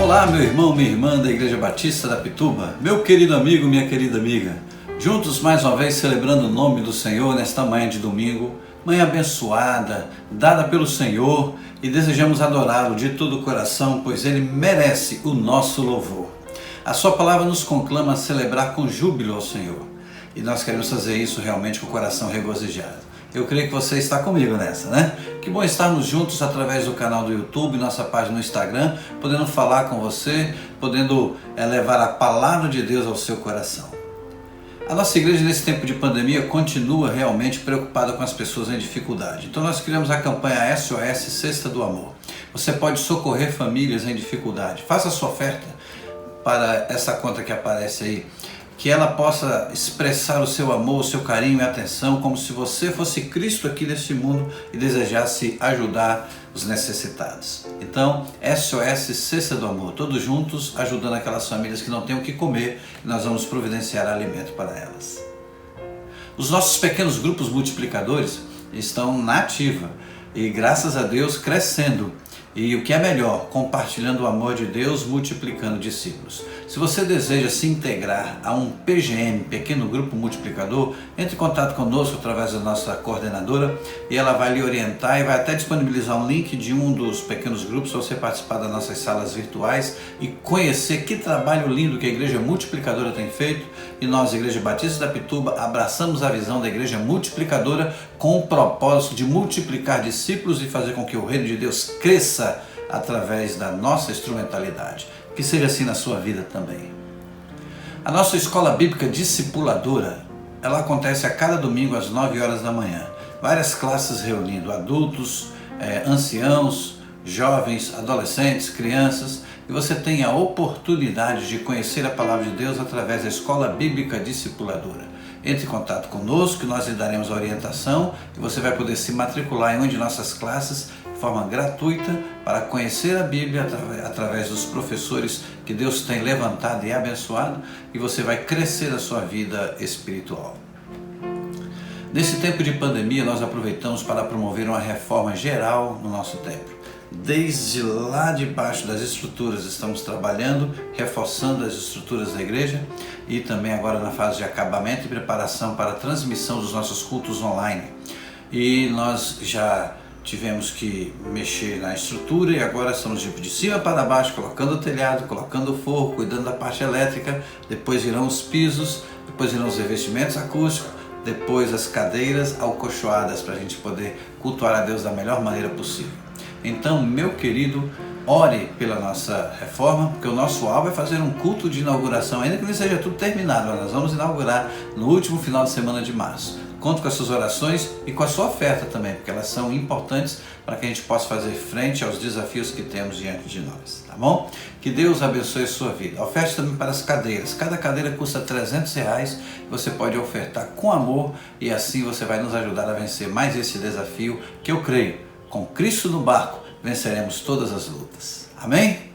Olá, meu irmão, minha irmã da Igreja Batista da Pituba, meu querido amigo, minha querida amiga. Juntos mais uma vez celebrando o nome do Senhor nesta manhã de domingo, manhã abençoada, dada pelo Senhor, e desejamos adorá-lo de todo o coração, pois Ele merece o nosso louvor. A sua palavra nos conclama a celebrar com júbilo ao Senhor, e nós queremos fazer isso realmente com o coração regozijado. Eu creio que você está comigo nessa, né? Que bom estarmos juntos através do canal do YouTube, nossa página no Instagram, podendo falar com você, podendo levar a palavra de Deus ao seu coração. A nossa igreja nesse tempo de pandemia continua realmente preocupada com as pessoas em dificuldade. Então nós criamos a campanha SOS Cesta do Amor. Você pode socorrer famílias em dificuldade. Faça a sua oferta para essa conta que aparece aí, que ela possa expressar o seu amor, o seu carinho e atenção, como se você fosse Cristo aqui neste mundo e desejasse ajudar os necessitados. Então, SOS Cesta do Amor, todos juntos ajudando aquelas famílias que não têm o que comer, e nós vamos providenciar alimento para elas. Os nossos pequenos grupos multiplicadores estão na ativa e, graças a Deus, crescendo. E o que é melhor, compartilhando o amor de Deus, multiplicando discípulos. Se você deseja se integrar a um PGM, Pequeno Grupo Multiplicador, entre em contato conosco através da nossa coordenadora e ela vai lhe orientar e vai até disponibilizar um link de um dos pequenos grupos para você participar das nossas salas virtuais e conhecer que trabalho lindo que a Igreja Multiplicadora tem feito. E nós, Igreja Batista da Pituba, abraçamos a visão da Igreja Multiplicadora com o propósito de multiplicar discípulos e fazer com que o reino de Deus cresça através da nossa instrumentalidade. Que seja assim na sua vida também. A nossa escola bíblica discipuladora, ela acontece a cada domingo às 9 horas da manhã. Várias classes reunindo adultos, anciãos, jovens, adolescentes, crianças, e você tem a oportunidade de conhecer a palavra de Deus através da escola bíblica discipuladora. Entre em contato conosco, que nós lhe daremos a orientação e você vai poder se matricular em uma de nossas classes de forma gratuita para conhecer a Bíblia através dos professores que Deus tem levantado e abençoado, e você vai crescer a sua vida espiritual. Nesse tempo de pandemia, nós aproveitamos para promover uma reforma geral no nosso templo. Desde lá de baixo das estruturas estamos trabalhando, reforçando as estruturas da igreja e também agora na fase de acabamento e preparação para a transmissão dos nossos cultos online. E nós já tivemos que mexer na estrutura e agora estamos de cima para baixo, colocando o telhado, colocando o forro, cuidando da parte elétrica, depois virão os pisos, depois virão os revestimentos acústicos, depois as cadeiras alcochoadas para a gente poder cultuar a Deus da melhor maneira possível. Então, meu querido, ore pela nossa reforma, porque o nosso alvo é fazer um culto de inauguração, ainda que não seja tudo terminado, mas nós vamos inaugurar no último final de semana de março. Conto com as suas orações e com a sua oferta também, porque elas são importantes para que a gente possa fazer frente aos desafios que temos diante de nós, tá bom? Que Deus abençoe a sua vida. Oferte também para as cadeiras. Cada cadeira custa R$300, você pode ofertar com amor e assim você vai nos ajudar a vencer mais esse desafio que eu creio. Com Cristo no barco, venceremos todas as lutas. Amém?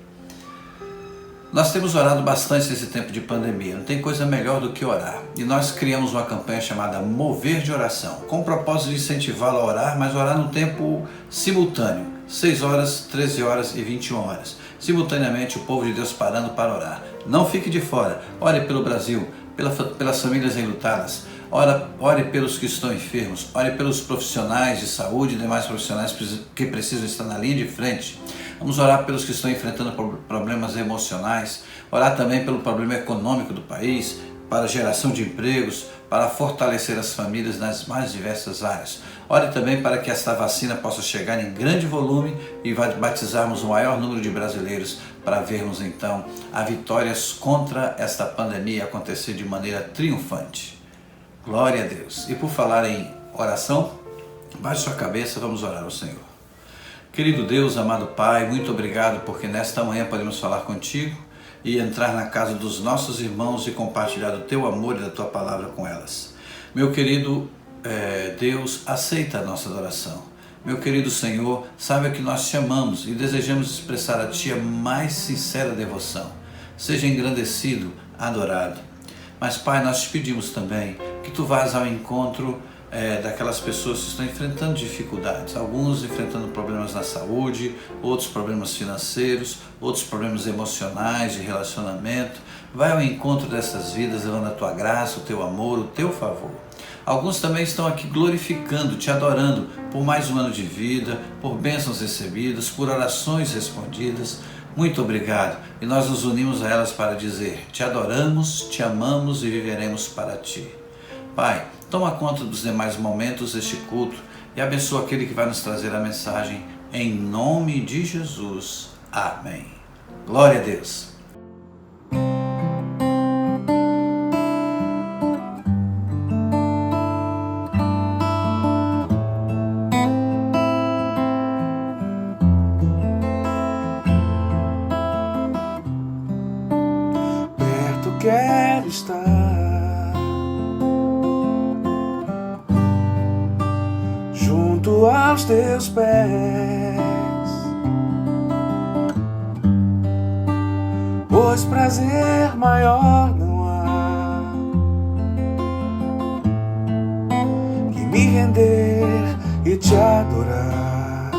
Nós temos orado bastante nesse tempo de pandemia, não tem coisa melhor do que orar. E nós criamos uma campanha chamada Mover de Oração, com o propósito de incentivá-lo a orar, mas orar no tempo simultâneo, 6 horas, 13 horas e 21 horas. Simultaneamente o povo de Deus parando para orar. Não fique de fora, ore pelo Brasil, pelas famílias enlutadas. Ore pelos que estão enfermos, ore pelos profissionais de saúde e demais profissionais que precisam estar na linha de frente. Vamos orar pelos que estão enfrentando problemas emocionais, orar também pelo problema econômico do país, para a geração de empregos, para fortalecer as famílias nas mais diversas áreas. Ore também para que esta vacina possa chegar em grande volume e batizarmos o maior número de brasileiros para vermos então a vitória contra esta pandemia acontecer de maneira triunfante. Glória a Deus. E por falar em oração, baixe sua cabeça, vamos orar ao Senhor. Querido Deus, amado Pai, muito obrigado porque nesta manhã podemos falar contigo e entrar na casa dos nossos irmãos e compartilhar do teu amor e da tua palavra com elas. Meu querido Deus, aceita a nossa adoração. Meu querido Senhor, sabe que nós te amamos e desejamos expressar a ti a mais sincera devoção. Seja engrandecido, adorado. Mas Pai, nós te pedimos também que que tu vás ao encontro daquelas pessoas que estão enfrentando dificuldades, alguns enfrentando problemas na saúde, outros problemas financeiros, outros problemas emocionais, de relacionamento. Vai ao encontro dessas vidas, levando a tua graça, o teu amor, o teu favor. Alguns também estão aqui glorificando, te adorando por mais um ano de vida, por bênçãos recebidas, por orações respondidas. Muito obrigado. E nós nos unimos a elas para dizer: te adoramos, te amamos e viveremos para ti. Pai, toma conta dos demais momentos deste culto e abençoa aquele que vai nos trazer a mensagem. Em nome de Jesus. Amém. Glória a Deus. Quero estar junto aos teus pés, pois prazer maior não há que me render e te adorar.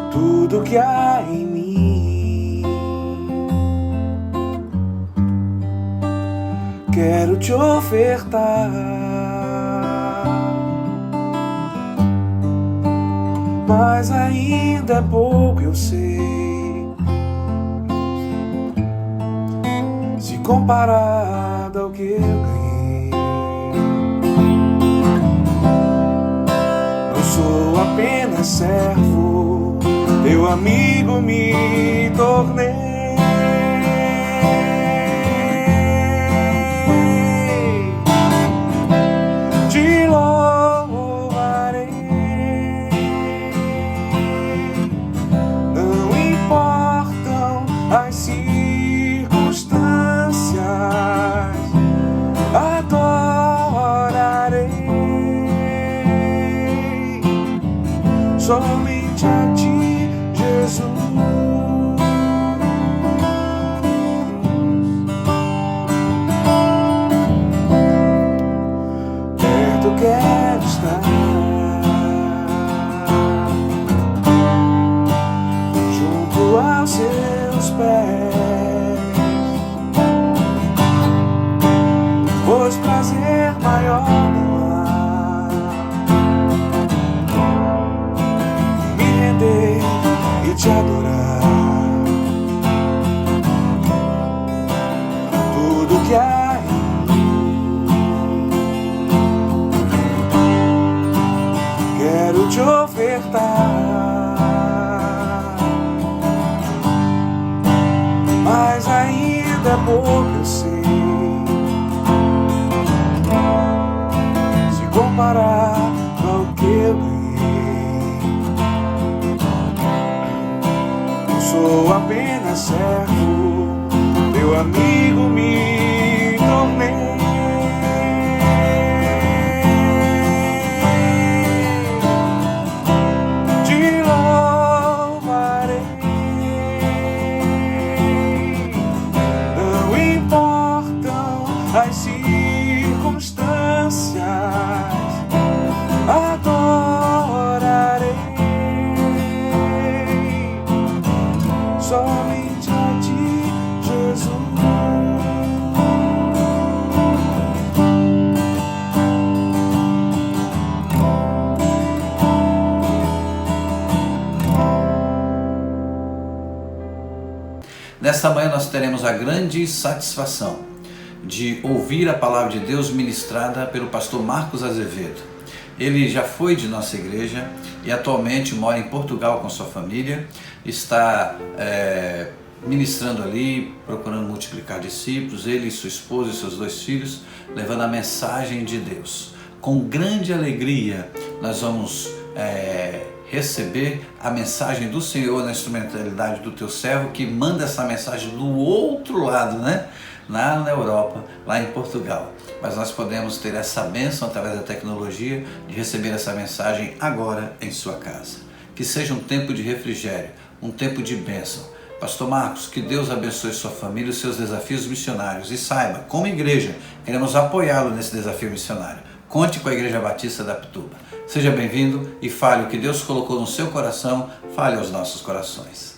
Tudo que há em mim quero te ofertar, mas ainda é pouco, eu sei, se comparado ao que eu ganhei. Não sou apenas servo, teu amigo me tornei. Somente a ti, Jesus. Perto quero estar, junto aos seus pés, pois prazer maior não há e te adorar. Tudo que há em mim quero te ofertar, mas ainda é pouco, eu sei, se comparar ao que eu ganhei. Sou apenas servo, teu amigo me tornei. Te louvarei, não importam as circunstâncias, adorarei. Somente a ti, Jesus. Nesta manhã nós teremos a grande satisfação de ouvir a palavra de Deus ministrada pelo pastor Marcos Azevedo. Ele já foi de nossa igreja e atualmente mora em Portugal com sua família, está ministrando ali, procurando multiplicar discípulos, ele e sua esposa e seus 2 filhos, levando a mensagem de Deus. Com grande alegria nós vamos receber a mensagem do Senhor na instrumentalidade do teu servo, que manda essa mensagem do outro lado, né? Lá na Europa, lá em Portugal. Mas nós podemos ter essa bênção através da tecnologia de receber essa mensagem agora em sua casa. Que seja um tempo de refrigério, um tempo de bênção. Pastor Marcos, que Deus abençoe sua família e os seus desafios missionários. E saiba, como igreja, queremos apoiá-lo nesse desafio missionário. Conte com a Igreja Batista da Pituba. Seja bem-vindo e fale o que Deus colocou no seu coração, fale aos nossos corações.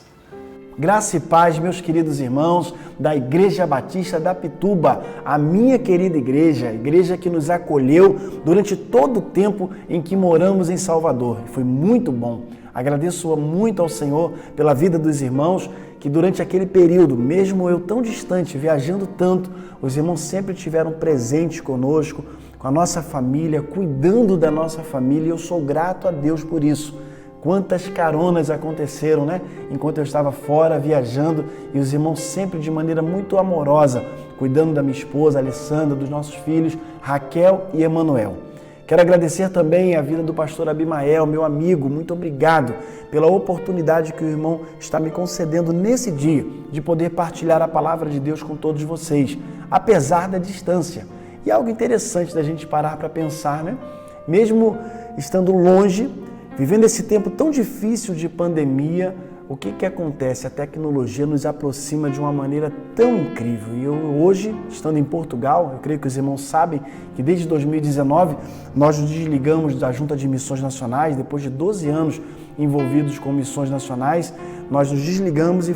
Graça e paz, meus queridos irmãos da Igreja Batista da Pituba, a minha querida igreja, a igreja que nos acolheu durante todo o tempo em que moramos em Salvador. Foi muito bom. Agradeço muito ao Senhor pela vida dos irmãos que durante aquele período, mesmo eu tão distante, viajando tanto, os irmãos sempre estiveram presentes conosco, com a nossa família, cuidando da nossa família, e eu sou grato a Deus por isso. Quantas caronas aconteceram, né? Enquanto eu estava fora, viajando, e os irmãos sempre de maneira muito amorosa, cuidando da minha esposa, Alessandra, dos nossos filhos, Raquel e Emanuel. Quero agradecer também a vida do pastor Abimael, meu amigo, muito obrigado pela oportunidade que o irmão está me concedendo nesse dia de poder partilhar a palavra de Deus com todos vocês, apesar da distância. E algo interessante da gente parar para pensar, né? Mesmo estando longe, vivendo esse tempo tão difícil de pandemia, o que acontece? A tecnologia nos aproxima de uma maneira tão incrível. E eu hoje, estando em Portugal, eu creio que os irmãos sabem que desde 2019 nós nos desligamos da Junta de Missões Nacionais, depois de 12 anos envolvidos com missões nacionais, nós nos desligamos e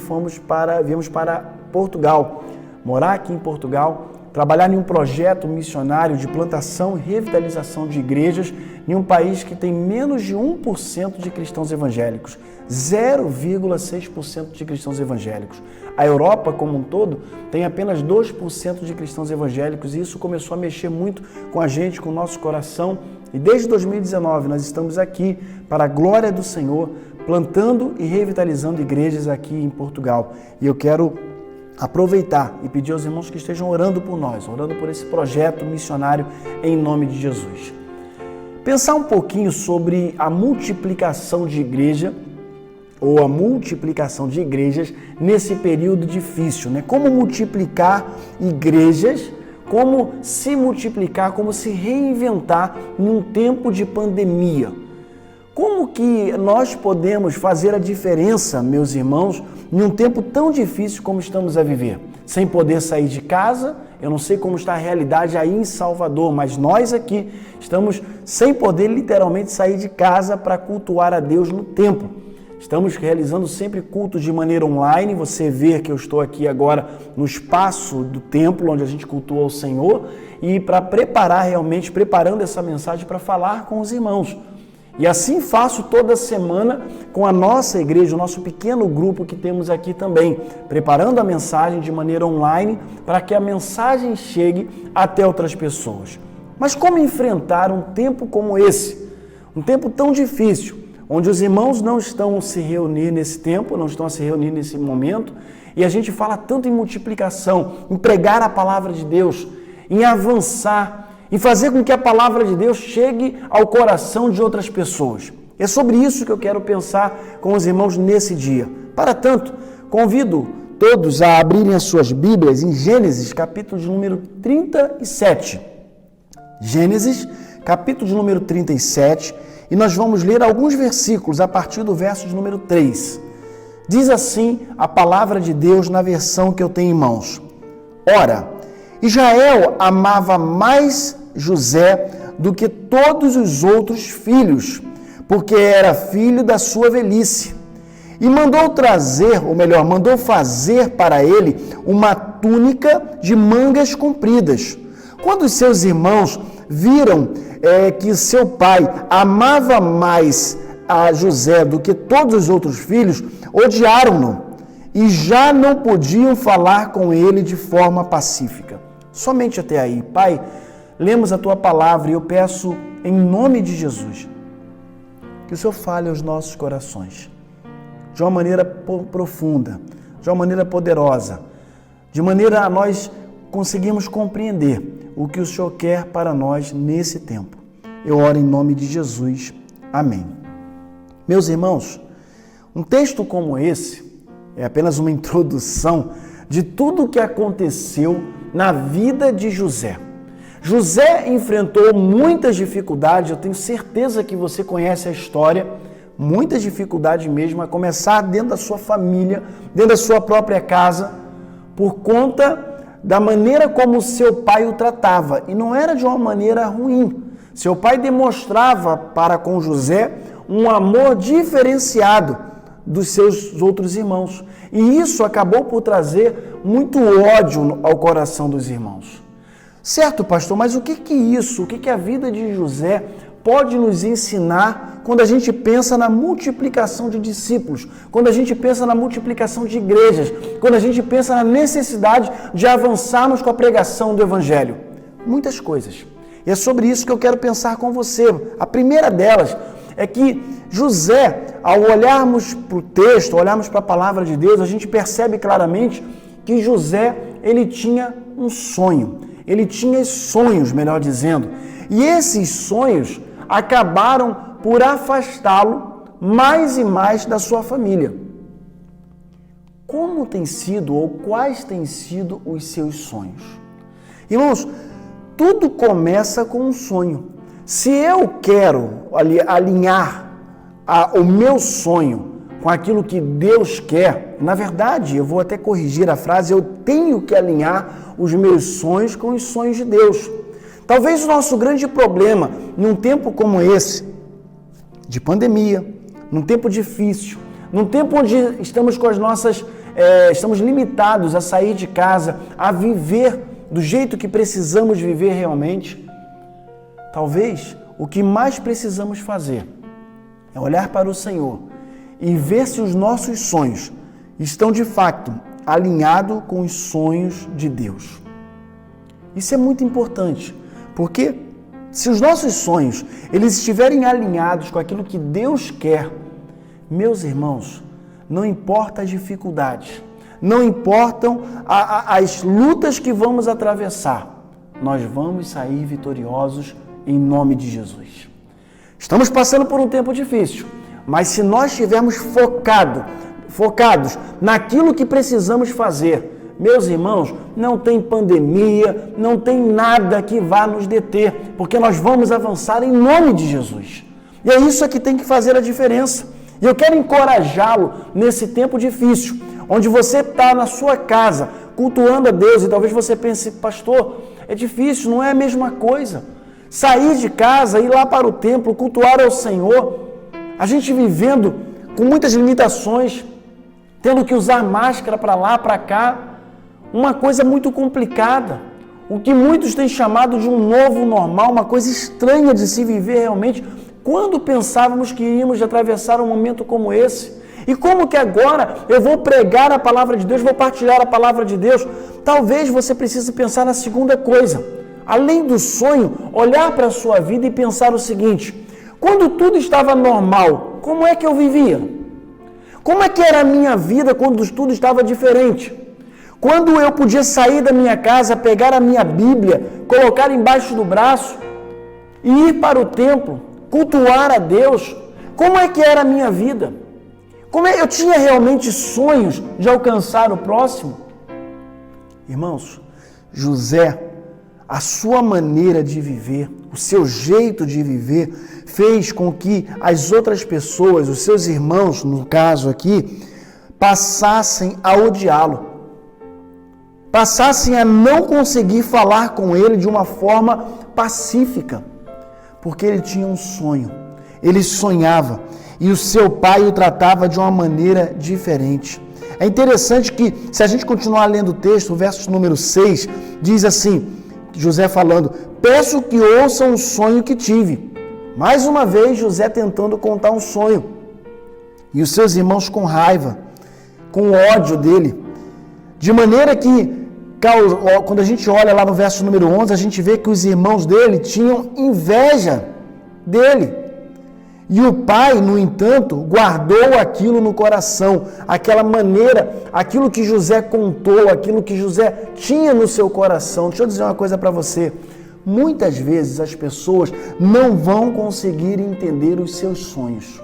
viemos para Portugal, morar aqui em Portugal, trabalhar em um projeto missionário de plantação e revitalização de igrejas em um país que tem menos de 1% de cristãos evangélicos, 0,6% de cristãos evangélicos. A Europa como um todo tem apenas 2% de cristãos evangélicos e isso começou a mexer muito com a gente, com o nosso coração. E desde 2019 nós estamos aqui para a glória do Senhor, plantando e revitalizando igrejas aqui em Portugal. E eu quero aproveitar e pedir aos irmãos que estejam orando por nós, orando por esse projeto missionário em nome de Jesus. Pensar um pouquinho sobre a multiplicação de igreja ou a multiplicação de igrejas nesse período difícil, né? Como multiplicar igrejas, como se multiplicar, como se reinventar num tempo de pandemia. Como que nós podemos fazer a diferença, meus irmãos, em um tempo tão difícil como estamos a viver? Sem poder sair de casa, eu não sei como está a realidade aí em Salvador, mas nós aqui estamos sem poder literalmente sair de casa para cultuar a Deus no templo. Estamos realizando sempre cultos de maneira online, você vê que eu estou aqui agora no espaço do templo onde a gente cultua o Senhor e para preparando essa mensagem para falar com os irmãos. E assim faço toda semana com a nossa igreja, o nosso pequeno grupo que temos aqui também, preparando a mensagem de maneira online para que a mensagem chegue até outras pessoas. Mas como enfrentar um tempo como esse? Um tempo tão difícil, onde os irmãos não estão a se reunir nesse tempo, não estão a se reunir nesse momento, e a gente fala tanto em multiplicação, em pregar a palavra de Deus, em avançar, e fazer com que a palavra de Deus chegue ao coração de outras pessoas. É sobre isso que eu quero pensar com os irmãos nesse dia. Para tanto, convido todos a abrirem as suas Bíblias em Gênesis, capítulo de número 37. Gênesis, capítulo de número 37, e nós vamos ler alguns versículos a partir do verso de número 3. Diz assim a palavra de Deus na versão que eu tenho em mãos. Ora, Israel amava mais José do que todos os outros filhos, porque era filho da sua velhice. E mandou fazer para ele uma túnica de mangas compridas. Quando os seus irmãos viram que seu pai amava mais a José do que todos os outros filhos, odiaram-no e já não podiam falar com ele de forma pacífica. Somente até aí. Pai, lemos a Tua palavra e eu peço em nome de Jesus que o Senhor fale aos nossos corações de uma maneira profunda, de uma maneira poderosa, de maneira a nós conseguirmos compreender o que o Senhor quer para nós nesse tempo. Eu oro em nome de Jesus. Amém. Meus irmãos, um texto como esse é apenas uma introdução de tudo o que aconteceu na vida de José. José enfrentou muitas dificuldades, eu tenho certeza que você conhece a história, muitas dificuldades mesmo, a começar dentro da sua família, dentro da sua própria casa, por conta da maneira como seu pai o tratava. E não era de uma maneira ruim. Seu pai demonstrava para com José um amor diferenciado dos seus outros irmãos. E isso acabou por trazer muito ódio ao coração dos irmãos. Certo, pastor, mas o que isso, o que a vida de José pode nos ensinar quando a gente pensa na multiplicação de discípulos, quando a gente pensa na multiplicação de igrejas, quando a gente pensa na necessidade de avançarmos com a pregação do Evangelho? Muitas coisas. E é sobre isso que eu quero pensar com você. A primeira delas é que José, ao olharmos para o texto, olharmos para a palavra de Deus, a gente percebe claramente que José, ele tinha um sonho. Ele tinha sonhos, melhor dizendo. E esses sonhos acabaram por afastá-lo mais e mais da sua família. Como tem sido ou quais têm sido os seus sonhos? Irmãos, tudo começa com um sonho. Se eu quero alinhar o meu sonho com aquilo que Deus quer, na verdade, eu vou até corrigir a frase, eu tenho que alinhar os meus sonhos com os sonhos de Deus. Talvez o nosso grande problema, num tempo como esse, de pandemia, num tempo difícil, num tempo onde estamos com as nossas, estamos limitados a sair de casa, a viver do jeito que precisamos viver realmente, talvez o que mais precisamos fazer é olhar para o Senhor e ver se os nossos sonhos estão de fato alinhados com os sonhos de Deus. Isso é muito importante, porque se os nossos sonhos eles estiverem alinhados com aquilo que Deus quer, meus irmãos, não importa as dificuldades, não importam as lutas que vamos atravessar, nós vamos sair vitoriosos em nome de Jesus. Estamos passando por um tempo difícil, mas se nós estivermos focados naquilo que precisamos fazer, meus irmãos, não tem pandemia, não tem nada que vá nos deter, porque nós vamos avançar em nome de Jesus. E é isso que tem que fazer a diferença. E eu quero encorajá-lo nesse tempo difícil, onde você está na sua casa, cultuando a Deus, e talvez você pense, pastor, é difícil, não é a mesma coisa. Sair de casa, ir lá para o templo, cultuar ao Senhor, a gente vivendo com muitas limitações, tendo que usar máscara para lá, para cá, uma coisa muito complicada, o que muitos têm chamado de um novo normal, uma coisa estranha de se viver realmente. Quando pensávamos que iríamos atravessar um momento como esse? E como que agora eu vou pregar a palavra de Deus, vou partilhar a palavra de Deus? Talvez você precise pensar na segunda coisa. Além do sonho, olhar para a sua vida e pensar o seguinte: quando tudo estava normal, como é que eu vivia? Como é que era a minha vida quando tudo estava diferente? Quando eu podia sair da minha casa, pegar a minha Bíblia, colocar embaixo do braço e ir para o templo, cultuar a Deus, como é que era a minha vida? Eu tinha realmente sonhos de alcançar o próximo? Irmãos, José, a sua maneira de viver, o seu jeito de viver, fez com que as outras pessoas, os seus irmãos, no caso aqui, passassem a odiá-lo. Passassem a não conseguir falar com ele de uma forma pacífica. Porque ele tinha um sonho, ele sonhava, e o seu pai o tratava de uma maneira diferente. É interessante que, se a gente continuar lendo o texto, o verso número 6, diz assim, José falando: peço que ouçam o sonho que tive. Mais uma vez, José tentando contar um sonho. E os seus irmãos com raiva, com ódio dele. De maneira que, quando a gente olha lá no verso número 11, a gente vê que os irmãos dele tinham inveja dele. E o pai, no entanto, guardou aquilo no coração, aquela maneira, aquilo que José contou, aquilo que José tinha no seu coração. Deixa eu dizer uma coisa para você. Muitas vezes as pessoas não vão conseguir entender os seus sonhos.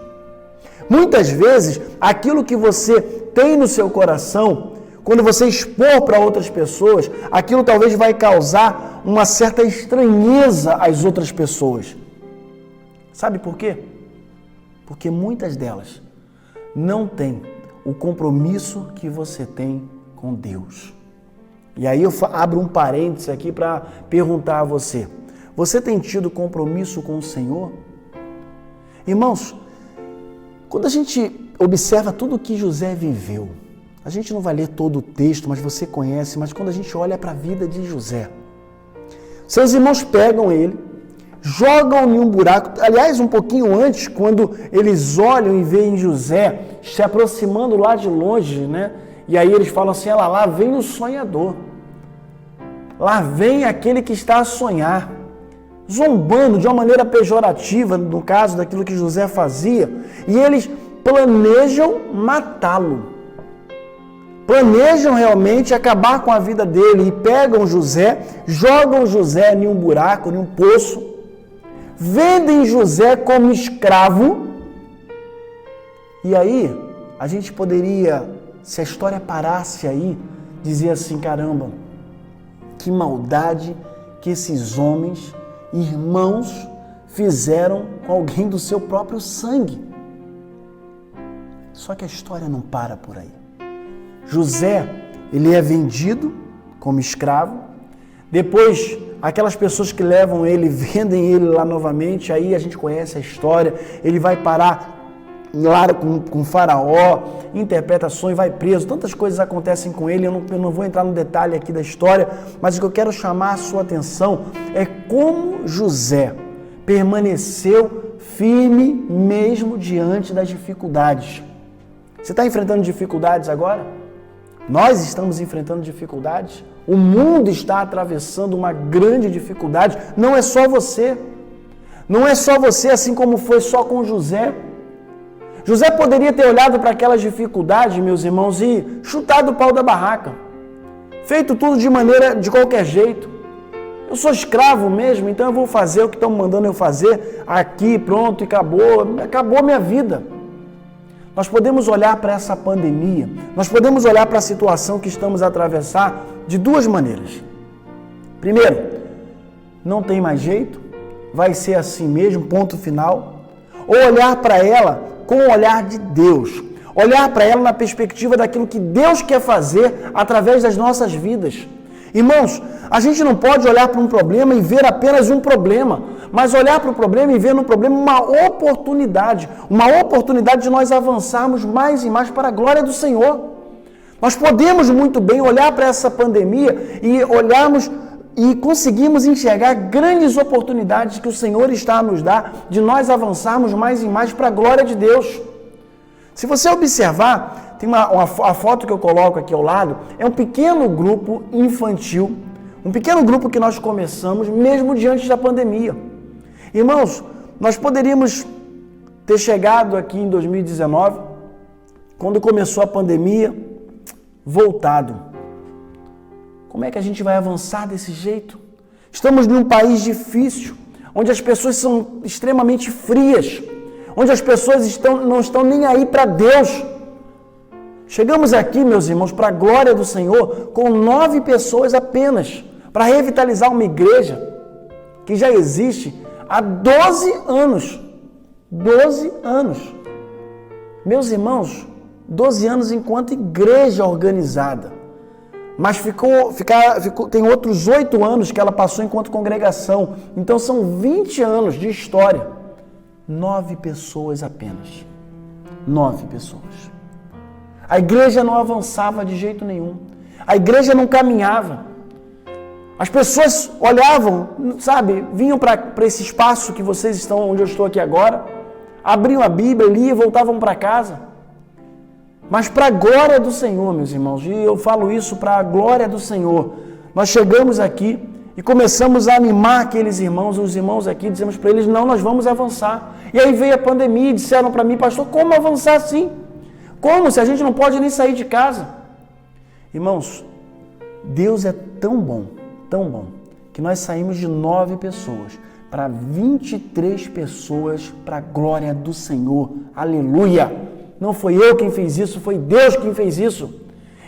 Muitas vezes, aquilo que você tem no seu coração, quando você expor para outras pessoas, aquilo talvez vai causar uma certa estranheza às outras pessoas. Sabe por quê? porque muitas delas não têm o compromisso que você tem com Deus. E aí eu abro um parênteses aqui para perguntar a você: você tem tido compromisso com o Senhor? Irmãos, quando a gente observa tudo o que José viveu, a gente não vai ler todo o texto, mas você conhece, mas quando a gente olha para a vida de José, seus irmãos pegam ele, jogam em um buraco, aliás, um pouquinho antes, quando eles olham e veem José se aproximando lá de longe, né? E aí eles falam assim: lá vem o sonhador, lá vem aquele que está a sonhar, zombando de uma maneira pejorativa, no caso daquilo que José fazia, e eles planejam matá-lo. Planejam realmente acabar com a vida dele e pegam José, jogam José em um buraco, em um poço, vendem José como escravo. E aí, a gente poderia, se a história parasse aí, dizer assim: caramba, que maldade que esses homens, irmãos, fizeram com alguém do seu próprio sangue. Só que a história não para por aí. José, ele é vendido como escravo, depois aquelas pessoas que levam ele, vendem ele lá novamente, aí a gente conhece a história, ele vai parar lá com Faraó, interpreta sonho, vai preso, tantas coisas acontecem com ele, eu não vou entrar no detalhe aqui da história, mas o que eu quero chamar a sua atenção é como José permaneceu firme mesmo diante das dificuldades. Você está enfrentando dificuldades agora? Nós estamos enfrentando dificuldades. O mundo está atravessando uma grande dificuldade. Não é só você. Não é só você, assim como foi só com José. José poderia ter olhado para aquelas dificuldades, meus irmãos, e chutado o pau da barraca. Feito tudo de qualquer jeito. Eu sou escravo mesmo, então eu vou fazer o que estão mandando eu fazer aqui, pronto, e acabou a minha vida. Nós podemos olhar para essa pandemia, nós podemos olhar para a situação que estamos a atravessar de duas maneiras. Primeiro, não tem mais jeito, vai ser assim mesmo, ponto final. Ou olhar para ela com o olhar de Deus, olhar para ela na perspectiva daquilo que Deus quer fazer através das nossas vidas. Irmãos, a gente não pode olhar para um problema e ver apenas um problema, mas olhar para o problema e ver no problema uma oportunidade de nós avançarmos mais e mais para a glória do Senhor. Nós podemos muito bem olhar para essa pandemia e olharmos e conseguimos enxergar grandes oportunidades que o Senhor está a nos dar de nós avançarmos mais e mais para a glória de Deus. Se você observar, tem a foto que eu coloco aqui ao lado, é um pequeno grupo infantil, um pequeno grupo que nós começamos mesmo diante da pandemia. Irmãos, nós poderíamos ter chegado aqui em 2019, quando começou a pandemia, voltado. Como é que a gente vai avançar desse jeito? Estamos num país difícil, onde as pessoas são extremamente frias, onde as pessoas não estão nem aí para Deus. Chegamos aqui, meus irmãos, para a glória do Senhor, com 9 pessoas apenas, para revitalizar uma igreja que já existe há 12 anos. 12 anos. Meus irmãos, 12 anos enquanto igreja organizada. Mas tem outros 8 anos que ela passou enquanto congregação. Então são 20 anos de história. 9 pessoas apenas. 9 pessoas. A igreja não avançava de jeito nenhum. A igreja não caminhava. As pessoas olhavam, sabe, vinham para esse espaço que vocês estão, onde eu estou aqui agora, abriam a Bíblia, liam e voltavam para casa. Mas para a glória do Senhor, meus irmãos, e eu falo isso para a glória do Senhor, nós chegamos aqui e começamos a animar aqueles irmãos, os irmãos aqui, dizemos para eles, não, nós vamos avançar. E aí veio a pandemia e disseram para mim, pastor, como avançar assim? Como? Se a gente não pode nem sair de casa. Irmãos, Deus é tão bom, que nós saímos de 9 pessoas para 23 pessoas para a glória do Senhor. Aleluia! Não foi eu quem fez isso, foi Deus quem fez isso.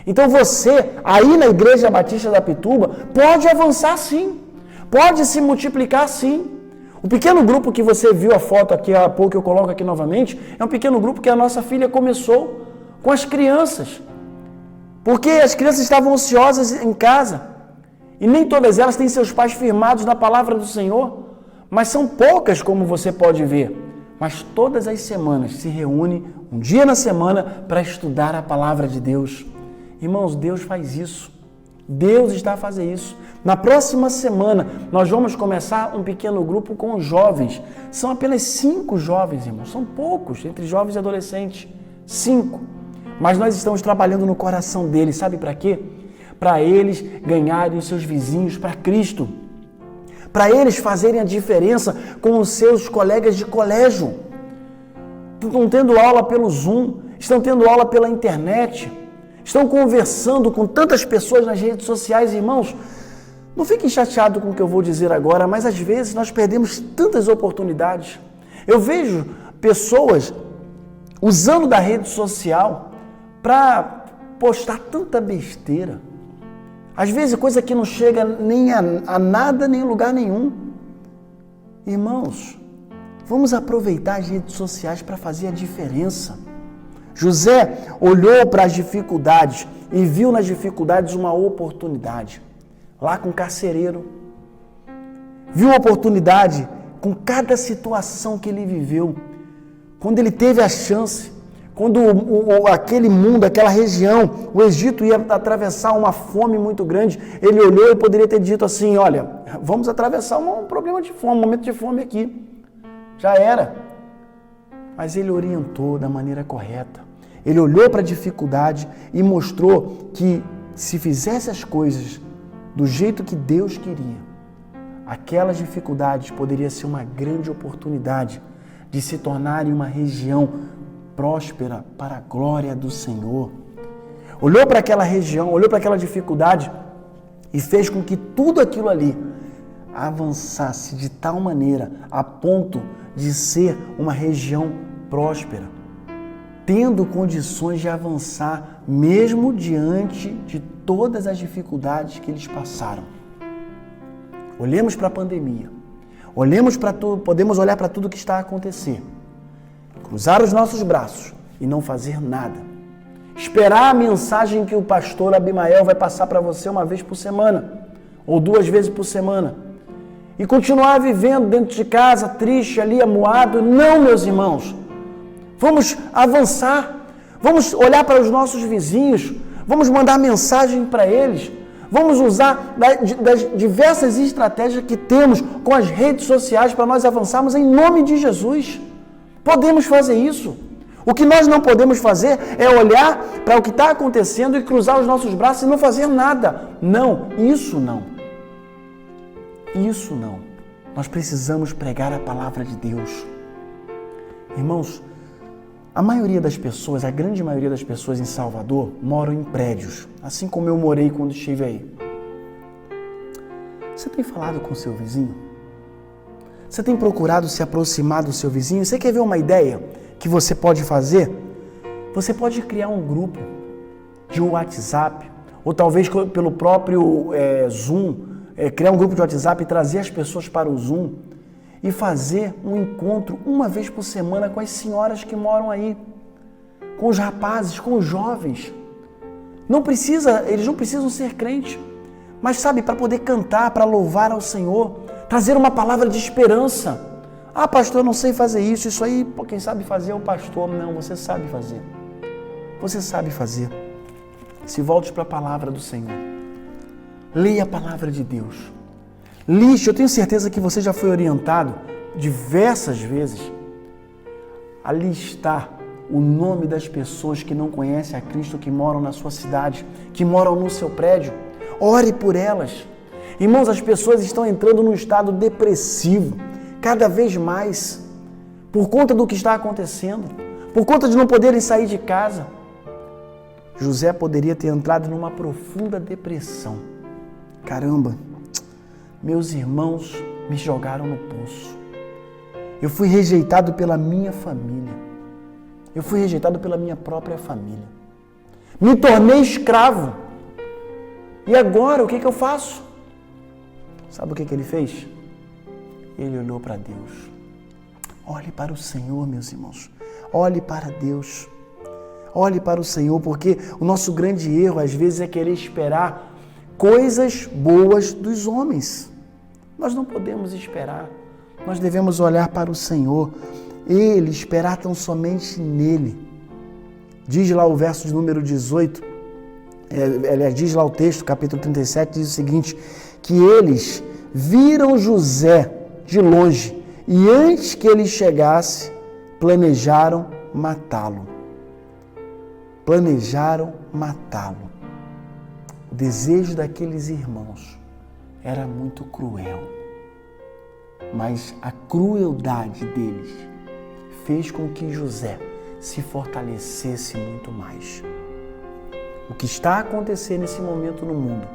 Então você, aí na Igreja Batista da Pituba, pode avançar sim, pode se multiplicar sim. O pequeno grupo que você viu a foto aqui há pouco, eu coloco aqui novamente, é um pequeno grupo que a nossa filha começou com as crianças. Porque as crianças estavam ociosas em casa. E nem todas elas têm seus pais firmados na palavra do Senhor. Mas são poucas, como você pode ver. Mas todas as semanas se reúne um dia na semana para estudar a palavra de Deus. Irmãos, Deus faz isso. Deus está a fazer isso. Na próxima semana, nós vamos começar um pequeno grupo com os jovens. São apenas 5 jovens, irmãos. São poucos, entre jovens e adolescentes. 5. Mas nós estamos trabalhando no coração deles. Sabe para quê? Para eles ganharem os seus vizinhos para Cristo. Para eles fazerem a diferença com os seus colegas de colégio. Estão tendo aula pelo Zoom, estão tendo aula pela internet, estão conversando com tantas pessoas nas redes sociais, irmãos. Não fiquem chateados com o que eu vou dizer agora, mas às vezes nós perdemos tantas oportunidades. Eu vejo pessoas usando da rede social para postar tanta besteira. Às vezes coisa que não chega nem a nada, nem a lugar nenhum. Irmãos, vamos aproveitar as redes sociais para fazer a diferença. José olhou para as dificuldades e viu nas dificuldades uma oportunidade. Lá com o carcereiro. Viu a oportunidade com cada situação que ele viveu. Quando ele teve a chance, quando aquele mundo, aquela região, o Egito ia atravessar uma fome muito grande, ele olhou e poderia ter dito assim, olha, vamos atravessar um problema de fome, um momento de fome aqui. Já era. Mas ele orientou da maneira correta. Ele olhou para a dificuldade e mostrou que se fizesse as coisas do jeito que Deus queria, aquelas dificuldades poderiam ser uma grande oportunidade de se tornarem uma região próspera para a glória do Senhor. Olhou para aquela região, olhou para aquela dificuldade e fez com que tudo aquilo ali avançasse de tal maneira a ponto de ser uma região próspera, tendo condições de avançar mesmo diante de todas as dificuldades que eles passaram. Olhemos para a pandemia, olhemos para tudo, podemos olhar para tudo que está a acontecer, cruzar os nossos braços e não fazer nada, esperar a mensagem que o pastor Abimael vai passar para você uma vez por semana, ou 2 vezes por semana, e continuar vivendo dentro de casa, triste, ali, amuado. Não, meus irmãos, vamos avançar, vamos olhar para os nossos vizinhos, vamos mandar mensagem para eles, vamos usar das diversas estratégias que temos com as redes sociais para nós avançarmos em nome de Jesus. Podemos fazer isso. O que nós não podemos fazer é olhar para o que está acontecendo e cruzar os nossos braços e não fazer nada. Não, isso não. Isso não. Nós precisamos pregar a palavra de Deus. Irmãos, a maioria das pessoas, a grande maioria das pessoas em Salvador moram em prédios, assim como eu morei quando estive aí. Você tem falado com o seu vizinho? Você tem procurado se aproximar do seu vizinho? Você quer ver uma ideia que você pode fazer? Você pode criar um grupo de WhatsApp, ou talvez pelo próprio Zoom, criar um grupo de WhatsApp e trazer as pessoas para o Zoom e fazer um encontro uma vez por semana com as senhoras que moram aí, com os rapazes, com os jovens. Eles não precisam ser crentes, mas sabe, para poder cantar, para louvar ao Senhor, trazer uma palavra de esperança. Ah, pastor, eu não sei fazer isso aí, quem sabe fazer é o pastor. Não, você sabe fazer. Você sabe fazer. Se volte para a palavra do Senhor. Leia a palavra de Deus. Liste, eu tenho certeza que você já foi orientado diversas vezes a listar o nome das pessoas que não conhecem a Cristo, que moram na sua cidade, que moram no seu prédio. Ore por elas. Irmãos, as pessoas estão entrando num estado depressivo, cada vez mais, por conta do que está acontecendo, por conta de não poderem sair de casa. José poderia ter entrado numa profunda depressão. Caramba, meus irmãos me jogaram no poço. Eu fui rejeitado pela minha família. Eu fui rejeitado pela minha própria família. Me tornei escravo. E agora, o que eu faço? Sabe o que ele fez? ele olhou para Deus. Olhe para o Senhor, meus irmãos. Olhe para Deus. Olhe para o Senhor, porque o nosso grande erro, às vezes, é querer esperar coisas boas dos homens. Nós não podemos esperar. Nós devemos olhar para o Senhor. Ele, esperar tão somente nele. Diz lá o verso de número 18, diz lá o texto, capítulo 37, diz o seguinte, que eles viram José de longe e antes que ele chegasse, planejaram matá-lo. Planejaram matá-lo. O desejo daqueles irmãos era muito cruel, mas a crueldade deles fez com que José se fortalecesse muito mais. O que está acontecendo nesse momento no mundo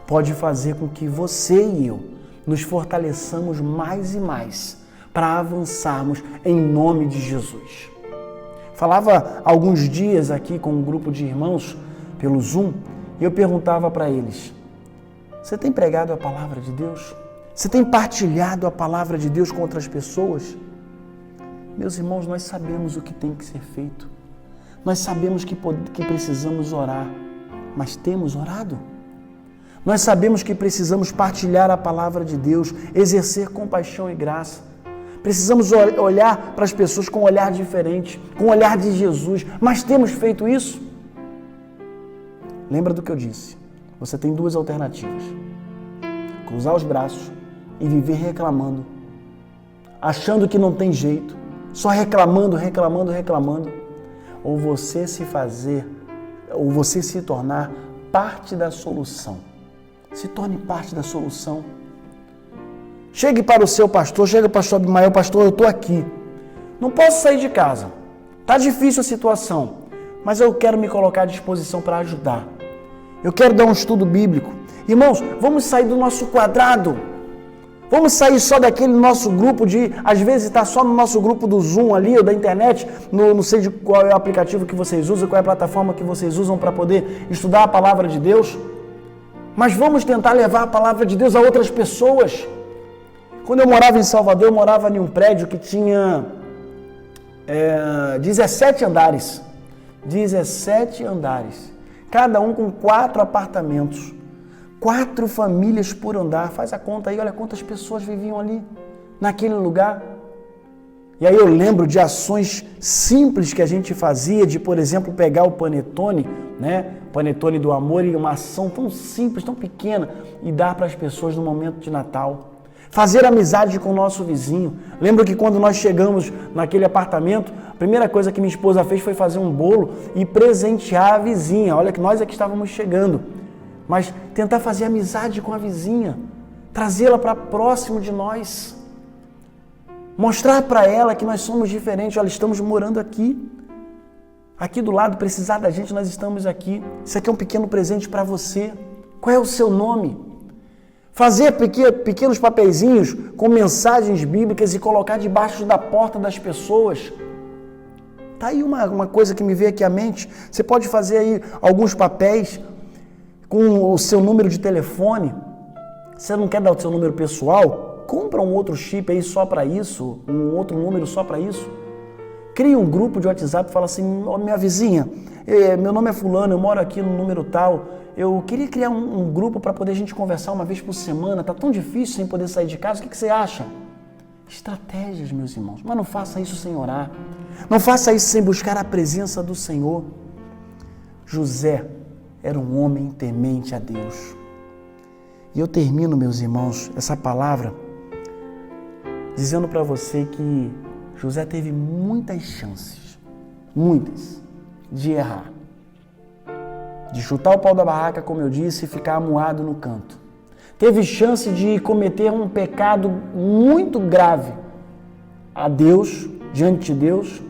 pode fazer com que você e eu nos fortaleçamos mais e mais para avançarmos em nome de Jesus. Falava alguns dias aqui com um grupo de irmãos pelo Zoom e eu perguntava para eles: você tem pregado a palavra de Deus? Você tem partilhado a palavra de Deus com outras pessoas? Meus irmãos, nós sabemos o que tem que ser feito. Nós sabemos que precisamos orar, mas temos orado? Nós sabemos que precisamos partilhar a palavra de Deus, exercer compaixão e graça. Precisamos olhar para as pessoas com um olhar diferente, com o olhar de Jesus, mas temos feito isso? Lembra do que eu disse? Você tem duas alternativas: cruzar os braços e viver reclamando, achando que não tem jeito, só reclamando, ou você se tornar parte da solução. Se torne parte da solução. Chegue para o seu pastor, chega para o pastor Abimael: pastor, eu estou aqui, não posso sair de casa, está difícil a situação, mas eu quero me colocar à disposição para ajudar. Eu quero dar um estudo bíblico. Irmãos, vamos sair do nosso quadrado. Vamos sair só daquele nosso grupo às vezes está só no nosso grupo do Zoom ali, ou da internet, não sei de qual é o aplicativo que vocês usam, qual é a plataforma que vocês usam para poder estudar a palavra de Deus. Mas vamos tentar levar a palavra de Deus a outras pessoas. Quando eu morava em Salvador, eu morava em um prédio que tinha 17 andares. 17 andares. Cada um com 4 apartamentos. 4 famílias por andar. Faz a conta aí, olha quantas pessoas viviam ali, naquele lugar. E aí eu lembro de ações simples que a gente fazia, de, por exemplo, pegar o panetone, né? Panetone do amor, e uma ação tão simples, tão pequena, e dar para as pessoas no momento de Natal. Fazer amizade com o nosso vizinho. Lembro que quando nós chegamos naquele apartamento, a primeira coisa que minha esposa fez foi fazer um bolo e presentear a vizinha. Olha que nós é que estávamos chegando. Mas tentar fazer amizade com a vizinha, trazê-la para próximo de nós, mostrar para ela que nós somos diferentes. Olha, estamos morando aqui do lado, precisar da gente, nós estamos aqui. Isso aqui é um pequeno presente para você. Qual é o seu nome? Fazer pequenos papeizinhos com mensagens bíblicas e colocar debaixo da porta das pessoas. Está aí uma coisa que me veio aqui à mente. Você pode fazer aí alguns papéis com o seu número de telefone. Você não quer dar o seu número pessoal? Compra um outro chip aí só para isso, um outro número só para isso. Cria um grupo de WhatsApp e fala assim: oh, minha vizinha, meu nome é fulano, eu moro aqui no número tal, eu queria criar um grupo para poder a gente conversar uma vez por semana, tá tão difícil sem poder sair de casa, o que você acha? Estratégias, meus irmãos, mas não faça isso sem orar, não faça isso sem buscar a presença do Senhor. José era um homem temente a Deus. E eu termino, meus irmãos, essa palavra dizendo para você que José teve muitas chances, de errar. De chutar o pau da barraca, como eu disse, e ficar amuado no canto. Teve chance de cometer um pecado muito grave a Deus, diante de Deus,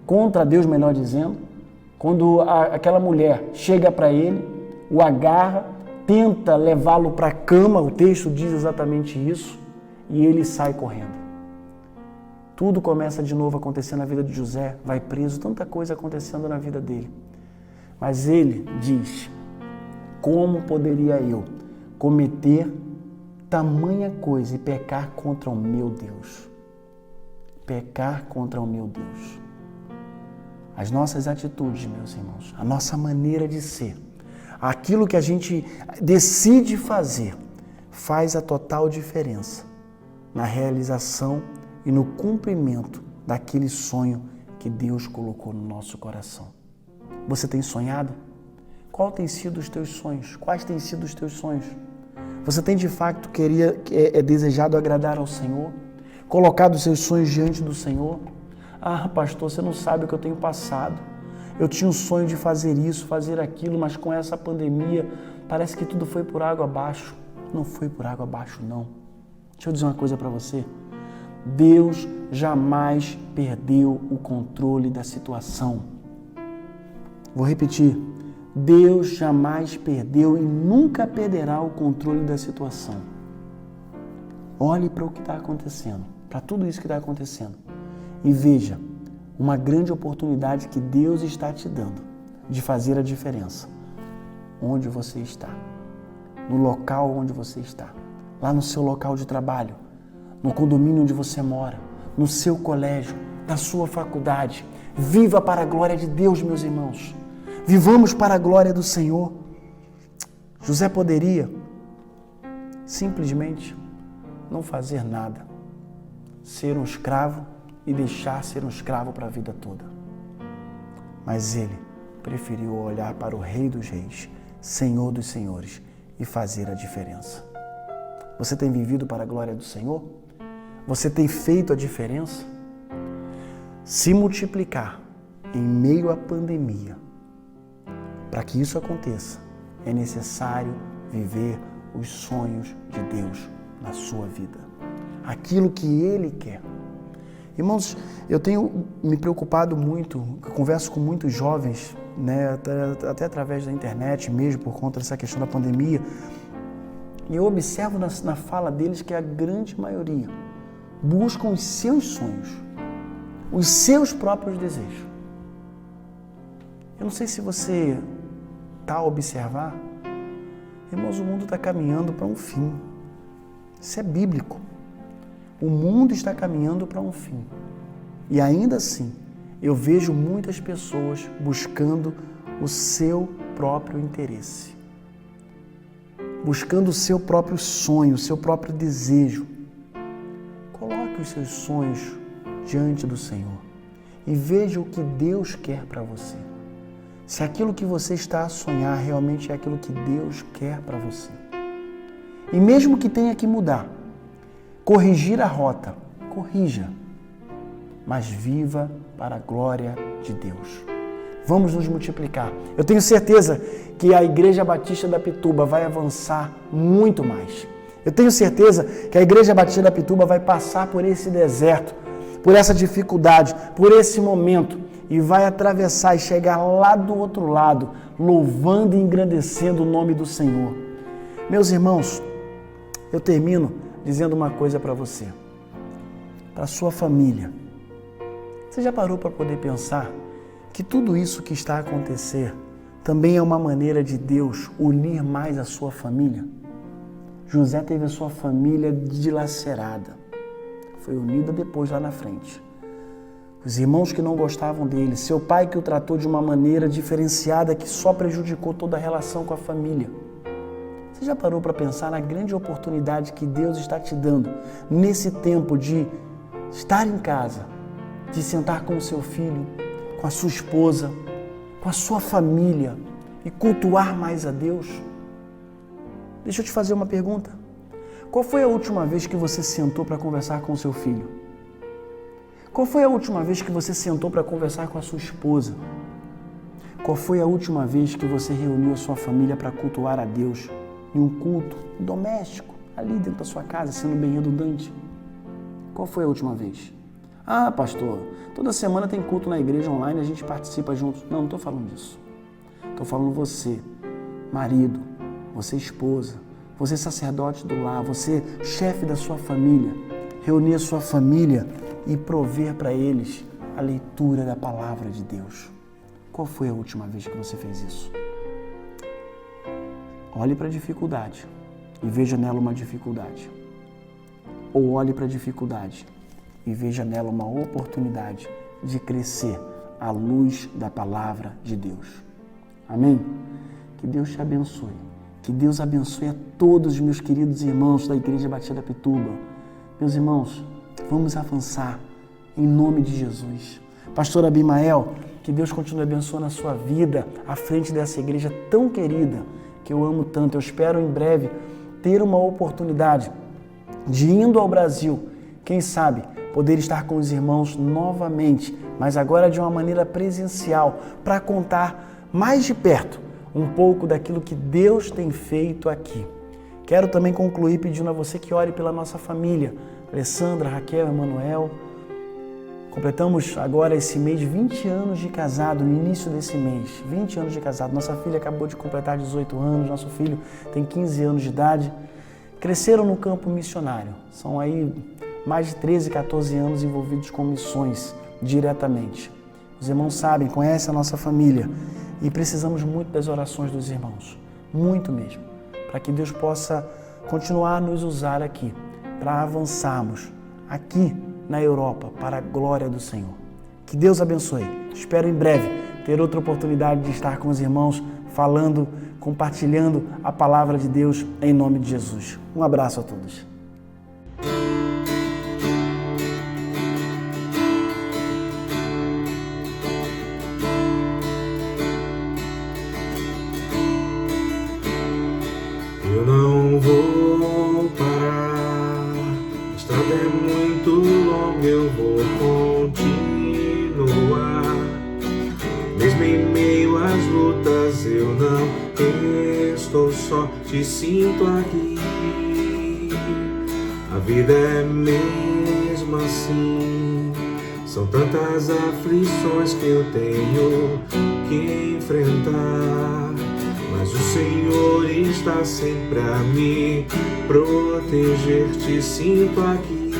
contra Deus, melhor dizendo, quando aquela mulher chega para ele, o agarra, tenta levá-lo para a cama, o texto diz exatamente isso, e ele sai correndo. Tudo começa de novo a acontecer na vida de José, vai preso, tanta coisa acontecendo na vida dele. Mas ele diz: como poderia eu cometer tamanha coisa e pecar contra o meu Deus. Pecar contra o meu Deus. As nossas atitudes, meus irmãos, a nossa maneira de ser, aquilo que a gente decide fazer, faz a total diferença na realização e no cumprimento daquele sonho que Deus colocou no nosso coração. Você tem sonhado? Qual tem sido os teus sonhos? Quais têm sido os teus sonhos? Você tem de fato desejado agradar ao Senhor? Colocado os seus sonhos diante do Senhor? Ah, pastor, você não sabe o que eu tenho passado. Eu tinha um sonho de fazer isso, fazer aquilo, mas com essa pandemia parece que tudo foi por água abaixo. Não foi por água abaixo, não. Deixa eu dizer uma coisa para você. Deus jamais perdeu o controle da situação. Vou repetir. Deus jamais perdeu e nunca perderá o controle da situação. Olhe para o que está acontecendo, para tudo isso que está acontecendo, e veja uma grande oportunidade que Deus está te dando de fazer a diferença. Onde você está, no local onde você está, lá no seu local de trabalho, no condomínio onde você mora, no seu colégio, na sua faculdade. Viva para a glória de Deus, meus irmãos. Vivamos para a glória do Senhor. José poderia simplesmente não fazer nada, ser um escravo e deixar ser um escravo para a vida toda. Mas ele preferiu olhar para o Rei dos Reis, Senhor dos Senhores e fazer a diferença. Você tem vivido para a glória do Senhor? Você tem feito a diferença? Se multiplicar em meio à pandemia, para que isso aconteça, é necessário viver os sonhos de Deus na sua vida. Aquilo que Ele quer. Irmãos, eu tenho me preocupado muito, eu converso com muitos jovens, né, até através da internet mesmo, por conta dessa questão da pandemia, e eu observo na fala deles que a grande maioria buscam os seus sonhos, os seus próprios desejos. Eu não sei se você está a observar, irmãos, o mundo está caminhando para um fim. Isso é bíblico. O mundo está caminhando para um fim. E ainda assim, eu vejo muitas pessoas buscando o seu próprio interesse, buscando o seu próprio sonho, o seu próprio desejo. Coloque os seus sonhos diante do Senhor e veja o que Deus quer para você. Se aquilo que você está a sonhar realmente é aquilo que Deus quer para você. E mesmo que tenha que mudar, corrigir a rota, corrija, mas viva para a glória de Deus. Vamos nos multiplicar. Eu tenho certeza que a Igreja Batista da Pituba vai avançar muito mais. Eu tenho certeza que a Igreja Batista da Pituba vai passar por esse deserto, por essa dificuldade, por esse momento, e vai atravessar e chegar lá do outro lado, louvando e engrandecendo o nome do Senhor. Meus irmãos, eu termino dizendo uma coisa para você, para a sua família. Você já parou para poder pensar que tudo isso que está a acontecer também é uma maneira de Deus unir mais a sua família? José teve a sua família dilacerada, foi unida depois lá na frente. Os irmãos que não gostavam dele, seu pai que o tratou de uma maneira diferenciada que só prejudicou toda a relação com a família. Você já parou para pensar na grande oportunidade que Deus está te dando nesse tempo de estar em casa, de sentar com o seu filho, com a sua esposa, com a sua família e cultuar mais a Deus? Deixa eu te fazer uma pergunta. Qual foi a última vez que você sentou para conversar com o seu filho? Qual foi a última vez que você sentou para conversar com a sua esposa? Qual foi a última vez que você reuniu a sua família para cultuar a Deus em um culto doméstico, ali dentro da sua casa, sendo bem redundante? Qual foi a última vez? Ah, pastor, toda semana tem culto na igreja online, a gente participa juntos. Não, não estou falando disso. Estou falando você, marido, você esposa, você sacerdote do lar, você chefe da sua família, reunir a sua família e prover para eles a leitura da palavra de Deus. Qual foi a última vez que você fez isso? Olhe para a dificuldade, e veja nela uma dificuldade. Ou olhe para a dificuldade e veja nela uma oportunidade de crescer à luz da palavra de Deus. Amém? Que Deus te abençoe. Que Deus abençoe a todos os meus queridos irmãos da Igreja Batista da Pituba. Meus irmãos, vamos avançar em nome de Jesus. Pastor Abimael, que Deus continue abençoando a sua vida à frente dessa igreja tão querida, que eu amo tanto. Eu espero em breve ter uma oportunidade de, indo ao Brasil, quem sabe, poder estar com os irmãos novamente, mas agora de uma maneira presencial, para contar mais de perto um pouco daquilo que Deus tem feito aqui. Quero também concluir pedindo a você que ore pela nossa família, Alessandra, Raquel, Emanuel. Completamos agora esse mês 20 anos de casado, no início desse mês, 20 anos de casado. Nossa filha acabou de completar 18 anos, nosso filho tem 15 anos de idade. Cresceram no campo missionário, são aí mais de 13, 14 anos envolvidos com missões diretamente. Os irmãos sabem, conhecem a nossa família e precisamos muito das orações dos irmãos, muito mesmo, para que Deus possa continuar a nos usar aqui, para avançarmos aqui na Europa, para a glória do Senhor. Que Deus abençoe. Espero em breve ter outra oportunidade de estar com os irmãos, falando, compartilhando a palavra de Deus em nome de Jesus. Um abraço a todos. Eu não vou parar, a estrada é muito longa, eu vou continuar. Mesmo em meio às lutas, eu não estou só, te sinto aqui. A vida é mesmo assim, são tantas aflições que eu tenho que enfrentar. Mas o Senhor está sempre a me proteger, te sinto aqui.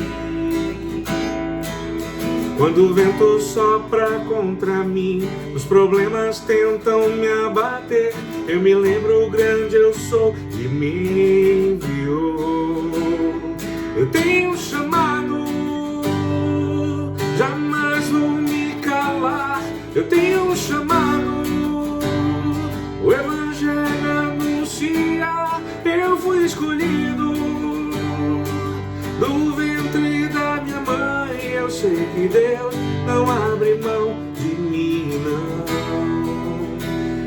Quando o vento sopra contra mim, os problemas tentam me abater, eu me lembro o grande eu sou e me enviou. Eu tenho um chamado, jamais vou me calar. Eu tenho um chamado, o Evangelho anunciar. Eu fui escolhido do ventre da minha mãe. Eu sei que Deus não abre mão de mim, não.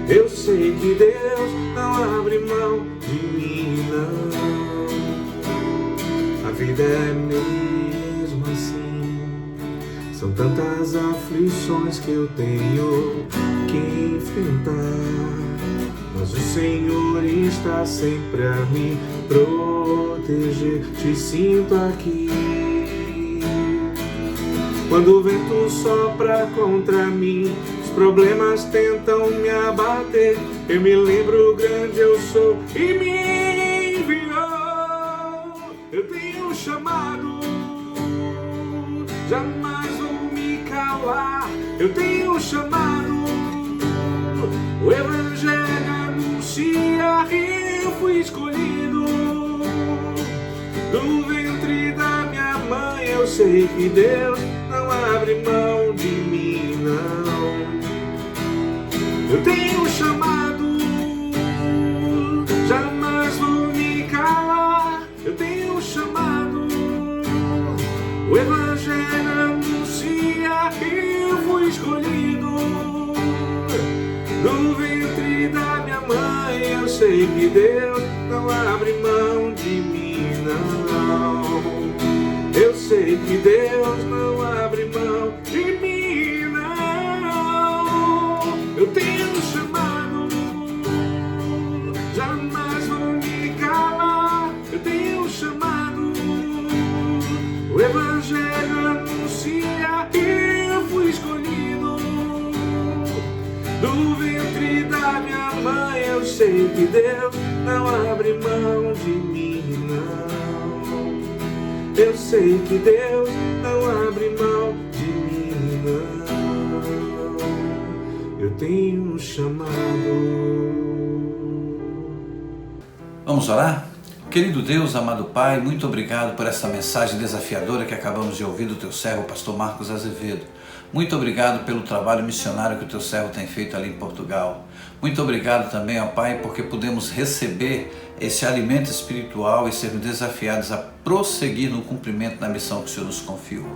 Eu sei que Deus não abre mão de mim, não. A vida é mesmo assim, são tantas aflições que eu tenho que enfrentar. Mas o Senhor está sempre a me proteger, te sinto aqui. Quando o vento sopra contra mim, os problemas tentam me abater, eu me lembro o grande eu sou e me enviou. Eu tenho um chamado, jamais vou me calar. Eu tenho um chamado, o Evangelho anuncia. Eu fui escolhido do ventre da minha mãe. Eu sei que Deus não abre mão de mim, não. Eu tenho um chamado, jamais vou me calar. Eu tenho um chamado, o Evangelho anuncia. Eu fui escolhido do ventre da minha mãe. Eu sei que Deus não abre mão de mim, não. Eu sei que Deus não abre mão de mim, não. Eu tenho um chamado, jamais vou me calar. Eu tenho um chamado, o Evangelho anuncia. Eu fui escolhido do ventre da minha mãe. Eu sei que Deus não abre mão de mim, não. Eu sei que Deus não abre mão de mim, não. Eu tenho um chamado. Vamos orar? querido Deus, amado Pai, muito obrigado por essa mensagem desafiadora que acabamos de ouvir do teu servo, pastor Marcos Azevedo. Muito obrigado pelo trabalho missionário que o teu servo tem feito ali em Portugal. Muito obrigado também, ó Pai, porque podemos receber esse alimento espiritual e sermos desafiados a prosseguir no cumprimento da missão que o Senhor nos confiou.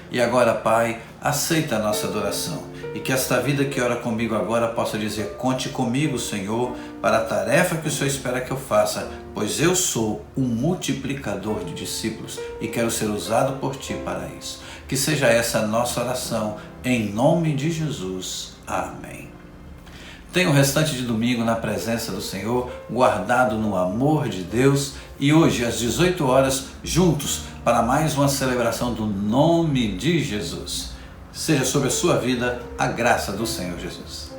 E agora, Pai, aceita a nossa adoração e que esta vida que ora comigo agora possa dizer: conte comigo, Senhor, para a tarefa que o Senhor espera que eu faça, pois eu sou um multiplicador de discípulos e quero ser usado por Ti para isso. Que seja essa a nossa oração, em nome de Jesus. Amém. Tenha o restante de domingo na presença do Senhor, guardado no amor de Deus, e hoje às 18 horas, juntos, para mais uma celebração do nome de Jesus. Seja sobre a sua vida a graça do Senhor Jesus.